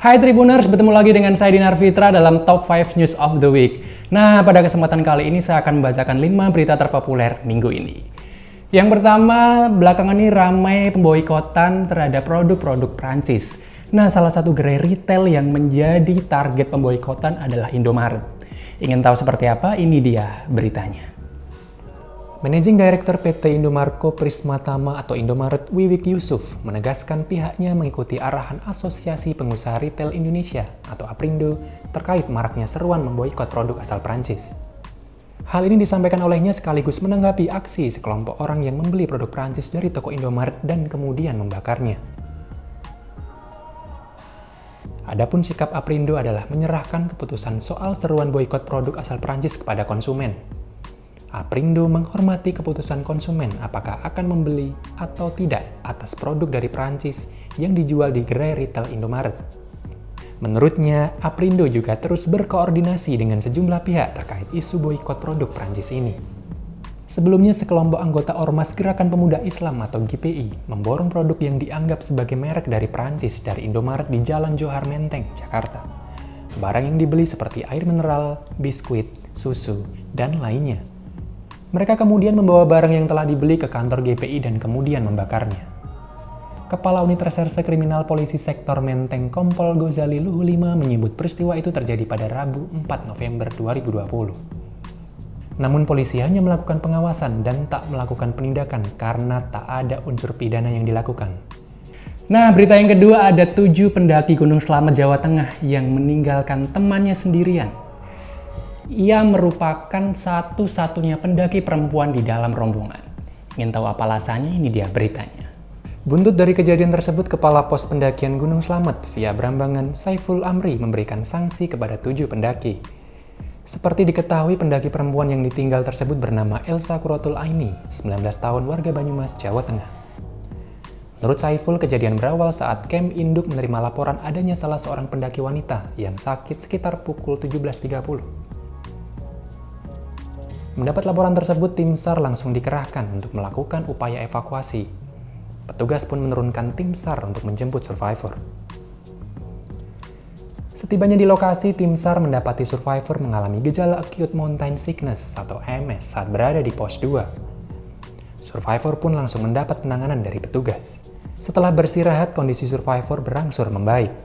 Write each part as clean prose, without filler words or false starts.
Hai Tribuners, bertemu lagi dengan saya Dinar Fitra dalam Top 5 News of the Week. Nah, pada kesempatan kali ini saya akan membacakan 5 berita terpopuler minggu ini. Yang pertama, belakangan ini ramai pemboikotan terhadap produk-produk Prancis. Nah, salah satu gerai retail yang menjadi target pemboikotan adalah Indomaret. Ingin tahu seperti apa? Ini dia beritanya. Managing Director PT Indomarko Prismatama atau Indomaret Wiwik Yusuf menegaskan pihaknya mengikuti arahan Asosiasi Pengusaha Retail Indonesia atau APRindo terkait maraknya seruan memboikot produk asal Prancis. Hal ini disampaikan olehnya sekaligus menanggapi aksi sekelompok orang yang membeli produk Prancis dari toko Indomaret dan kemudian membakarnya. Adapun sikap APRindo adalah menyerahkan keputusan soal seruan boikot produk asal Prancis kepada konsumen. APRindo menghormati keputusan konsumen apakah akan membeli atau tidak atas produk dari Prancis yang dijual di gerai retail Indomaret. Menurutnya, APRindo juga terus berkoordinasi dengan sejumlah pihak terkait isu boikot produk Prancis ini. Sebelumnya, sekelompok anggota Ormas Gerakan Pemuda Islam atau GPI memborong produk yang dianggap sebagai merek dari Prancis dari Indomaret di Jalan Johar Menteng, Jakarta. Barang yang dibeli seperti air mineral, biskuit, susu, dan lainnya. Mereka kemudian membawa barang yang telah dibeli ke kantor GPI dan kemudian membakarnya. Kepala Unit Reserse Kriminal Polisi Sektor Menteng Kompol Gozali Luhu 5 menyebut peristiwa itu terjadi pada Rabu 4 November 2020. Namun polisi hanya melakukan pengawasan dan tak melakukan penindakan karena tak ada unsur pidana yang dilakukan. Nah, berita yang kedua, ada 7 pendaki Gunung Slamet Jawa Tengah yang meninggalkan temannya sendirian. Ia merupakan satu-satunya pendaki perempuan di dalam rombongan. Ingin tahu apa alasannya? Ini dia beritanya. Buntut dari kejadian tersebut, Kepala Pos Pendakian Gunung Slamet via Brambangan Saiful Amri memberikan sanksi kepada 7 pendaki. Seperti diketahui, pendaki perempuan yang ditinggal tersebut bernama Elsa Kurotul Aini, 19 tahun, warga Banyumas, Jawa Tengah. Menurut Saiful, kejadian berawal saat Camp Induk menerima laporan adanya salah seorang pendaki wanita yang sakit sekitar pukul 17.30. Mendapat laporan tersebut, tim SAR langsung dikerahkan untuk melakukan upaya evakuasi. Petugas pun menurunkan tim SAR untuk menjemput survivor. Setibanya di lokasi, tim SAR mendapati survivor mengalami gejala acute mountain sickness atau AMS saat berada di pos 2. Survivor pun langsung mendapat penanganan dari petugas. Setelah bersirahat, kondisi survivor berangsur membaik.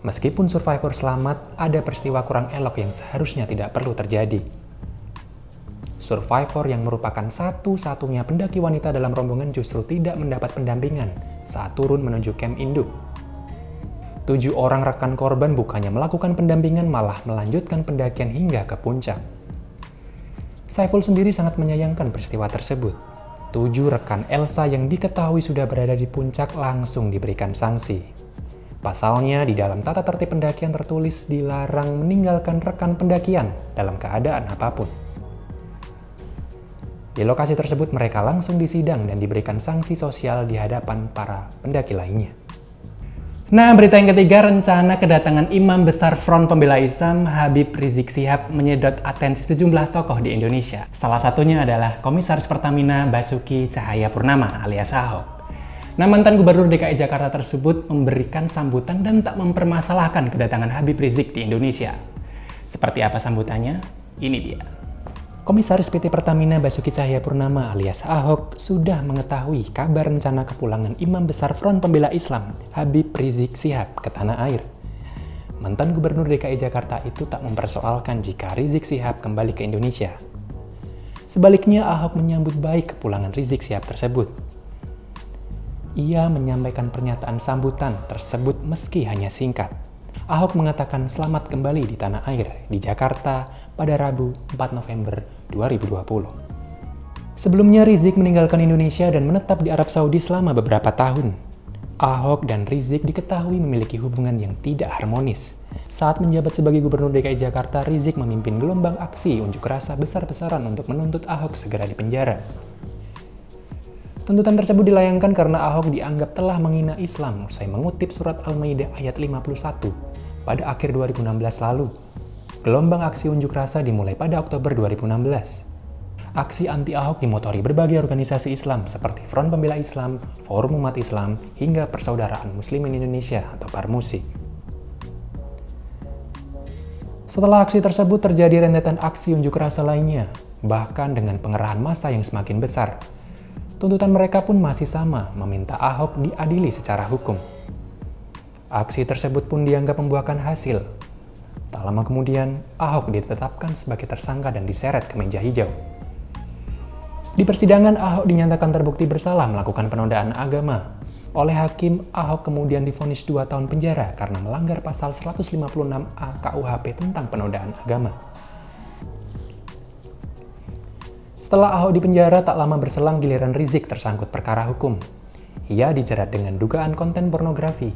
Meskipun survivor selamat, ada peristiwa kurang elok yang seharusnya tidak perlu terjadi. Survivor yang merupakan satu-satunya pendaki wanita dalam rombongan justru tidak mendapat pendampingan saat turun menuju Camp Induk. 7 orang rekan korban bukannya melakukan pendampingan, malah melanjutkan pendakian hingga ke puncak. Saiful sendiri sangat menyayangkan peristiwa tersebut. 7 rekan Elsa yang diketahui sudah berada di puncak langsung diberikan sanksi. Pasalnya, di dalam tata tertib pendakian tertulis dilarang meninggalkan rekan pendakian dalam keadaan apapun. Di lokasi tersebut mereka langsung disidang dan diberikan sanksi sosial di hadapan para pendaki lainnya. Nah, berita yang ketiga, rencana kedatangan Imam Besar Front Pembela Islam Habib Rizik Syihab menyedot atensi sejumlah tokoh di Indonesia. Salah satunya adalah Komisaris Pertamina Basuki Cahayapurnama alias Ahok. Nah, mantan Gubernur DKI Jakarta tersebut memberikan sambutan dan tak mempermasalahkan kedatangan Habib Rizik di Indonesia. Seperti apa sambutannya? Ini dia. Komisaris PT Pertamina Basuki Cahayapurnama alias Ahok sudah mengetahui kabar rencana kepulangan Imam Besar Front Pembela Islam Habib Rizik Syihab ke tanah air. Mantan Gubernur DKI Jakarta itu tak mempersoalkan jika Rizik Syihab kembali ke Indonesia. Sebaliknya, Ahok menyambut baik kepulangan Rizik Syihab tersebut. Ia menyampaikan pernyataan sambutan tersebut meski hanya singkat. Ahok mengatakan selamat kembali di tanah air di Jakarta pada Rabu 4 November 2020. Sebelumnya, Rizik meninggalkan Indonesia dan menetap di Arab Saudi selama beberapa tahun. Ahok dan Rizik diketahui memiliki hubungan yang tidak harmonis. Saat menjabat sebagai Gubernur DKI Jakarta, Rizik memimpin gelombang aksi unjuk rasa besar-besaran untuk menuntut Ahok segera dipenjara. Tuntutan tersebut dilayangkan karena Ahok dianggap telah menghina Islam usai mengutip surat Al-Maidah ayat 51 pada akhir 2016 lalu. Gelombang aksi unjuk rasa dimulai pada Oktober 2016. Aksi anti-Ahok dimotori berbagai organisasi Islam seperti Front Pembela Islam, Forum Umat Islam, hingga Persaudaraan Muslimin Indonesia atau Parmusi. Setelah aksi tersebut terjadi rentetan aksi unjuk rasa lainnya, bahkan dengan pengerahan massa yang semakin besar. Tuntutan mereka pun masih sama, meminta Ahok diadili secara hukum. Aksi tersebut pun dianggap membuahkan hasil. Tak lama kemudian, Ahok ditetapkan sebagai tersangka dan diseret ke meja hijau. Di persidangan, Ahok dinyatakan terbukti bersalah melakukan penodaan agama. Oleh hakim, Ahok kemudian divonis 2 tahun penjara karena melanggar pasal 156A KUHP tentang penodaan agama. Setelah Ahok dipenjara, tak lama berselang giliran Rizik tersangkut perkara hukum. Ia dijerat dengan dugaan konten pornografi.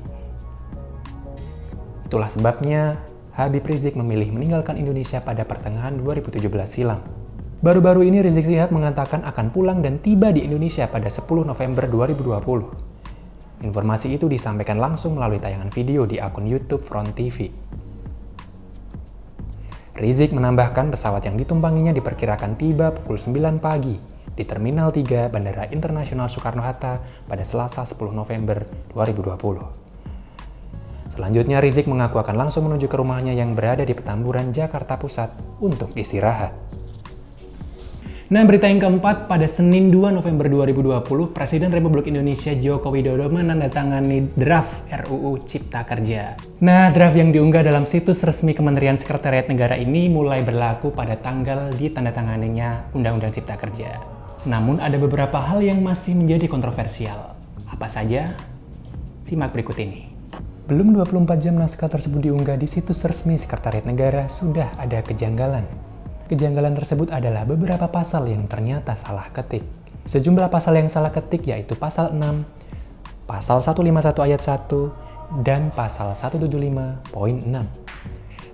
Itulah sebabnya Habib Rizik memilih meninggalkan Indonesia pada pertengahan 2017 silam. Baru-baru ini Rizik Syihab mengatakan akan pulang dan tiba di Indonesia pada 10 November 2020. Informasi itu disampaikan langsung melalui tayangan video di akun YouTube Front TV. Rizik menambahkan pesawat yang ditumpanginya diperkirakan tiba pukul 9 pagi di Terminal 3 Bandara Internasional Soekarno-Hatta pada Selasa 10 November 2020. Selanjutnya Rizik mengaku akan langsung menuju ke rumahnya yang berada di Petamburan, Jakarta Pusat untuk istirahat. Nah, berita yang keempat, pada Senin 2 November 2020, Presiden Republik Indonesia Joko Widodo menandatangani draft RUU Cipta Kerja. Nah, draft yang diunggah dalam situs resmi Kementerian Sekretariat Negara ini mulai berlaku pada tanggal ditandatanganinya Undang-Undang Cipta Kerja. Namun, ada beberapa hal yang masih menjadi kontroversial. Apa saja? Simak berikut ini. Belum 24 jam naskah tersebut diunggah di situs resmi Sekretariat Negara, sudah ada kejanggalan. Kejanggalan tersebut adalah beberapa pasal yang ternyata salah ketik. Sejumlah pasal yang salah ketik yaitu pasal 6, pasal 151 ayat 1, dan pasal 175.6.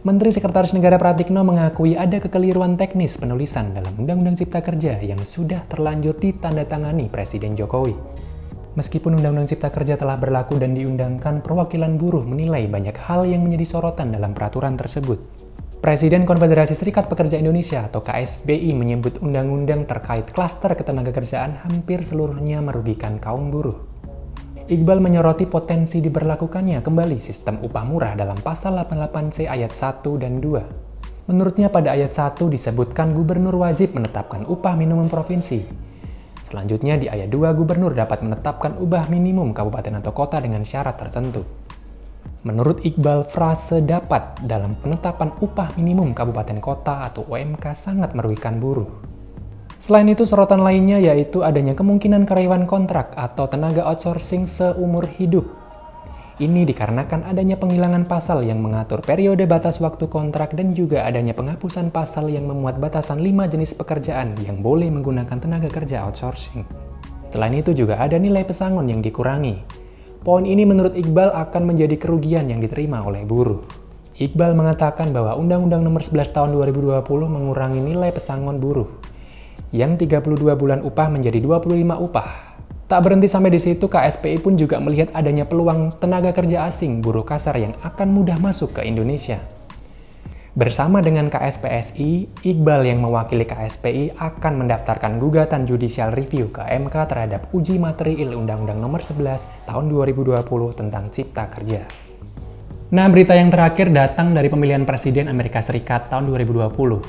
Menteri Sekretaris Negara Pratikno mengakui ada kekeliruan teknis penulisan dalam Undang-Undang Cipta Kerja yang sudah terlanjur ditandatangani Presiden Jokowi. Meskipun Undang-Undang Cipta Kerja telah berlaku dan diundangkan, perwakilan buruh menilai banyak hal yang menjadi sorotan dalam peraturan tersebut. Presiden Konfederasi Serikat Pekerja Indonesia atau KSBI menyebut undang-undang terkait klaster ketenagakerjaan hampir seluruhnya merugikan kaum buruh. Iqbal menyoroti potensi diberlakukannya kembali sistem upah murah dalam pasal 88C ayat 1 dan 2. Menurutnya pada ayat 1 disebutkan gubernur wajib menetapkan upah minimum provinsi. Selanjutnya di ayat 2 gubernur dapat menetapkan upah minimum kabupaten atau kota dengan syarat tertentu. Menurut Iqbal, frase dapat dalam penetapan upah minimum kabupaten kota atau UMK sangat merugikan buruh. Selain itu, sorotan lainnya yaitu adanya kemungkinan karyawan kontrak atau tenaga outsourcing seumur hidup. Ini dikarenakan adanya penghilangan pasal yang mengatur periode batas waktu kontrak dan juga adanya penghapusan pasal yang memuat batasan 5 jenis pekerjaan yang boleh menggunakan tenaga kerja outsourcing. Selain itu juga ada nilai pesangon yang dikurangi. Poin ini menurut Iqbal akan menjadi kerugian yang diterima oleh buruh. Iqbal mengatakan bahwa Undang-Undang Nomor 11 Tahun 2020 mengurangi nilai pesangon buruh, yang 32 bulan upah menjadi 25 upah. Tak berhenti sampai di situ, KSPI pun juga melihat adanya peluang tenaga kerja asing buruh kasar yang akan mudah masuk ke Indonesia. Bersama dengan KSPSI, Iqbal yang mewakili KSPI akan mendaftarkan gugatan judicial review ke MK terhadap uji materi Undang-Undang Nomor 11 Tahun 2020 tentang Cipta Kerja. Nah, berita yang terakhir datang dari pemilihan Presiden Amerika Serikat tahun 2020.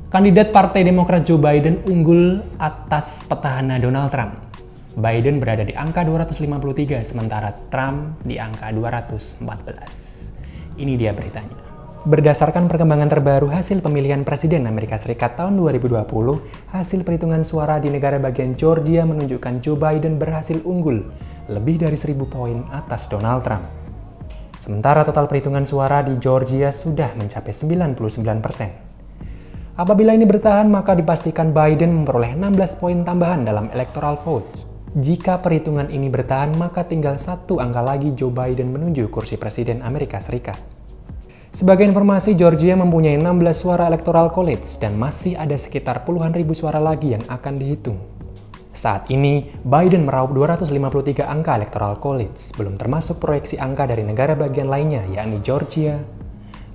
Kandidat Partai Demokrat Joe Biden unggul atas petahana Donald Trump. Biden berada di angka 253, sementara Trump di angka 214. Ini dia beritanya. Berdasarkan perkembangan terbaru hasil pemilihan Presiden Amerika Serikat tahun 2020, hasil perhitungan suara di negara bagian Georgia menunjukkan Joe Biden berhasil unggul lebih dari 1.000 poin atas Donald Trump. Sementara total perhitungan suara di Georgia sudah mencapai 99%. Apabila ini bertahan, maka dipastikan Biden memperoleh 16 poin tambahan dalam electoral vote. Jika perhitungan ini bertahan, maka tinggal 1 angka lagi Joe Biden menuju kursi Presiden Amerika Serikat. Sebagai informasi, Georgia mempunyai 16 suara electoral college dan masih ada sekitar puluhan ribu suara lagi yang akan dihitung. Saat ini, Biden meraup 253 angka electoral college, belum termasuk proyeksi angka dari negara bagian lainnya yakni Georgia,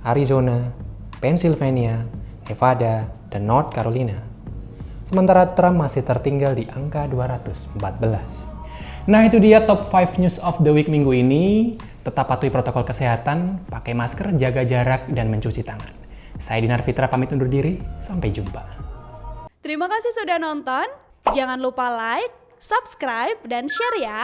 Arizona, Pennsylvania, Nevada, dan North Carolina. Sementara Trump masih tertinggal di angka 214. Nah, itu dia top 5 news of the week minggu ini. Tetap patuhi protokol kesehatan, pakai masker, jaga jarak, dan mencuci tangan. Saya Dinar Fitra pamit undur diri, sampai jumpa. Terima kasih sudah nonton. Jangan lupa like, subscribe, dan share ya.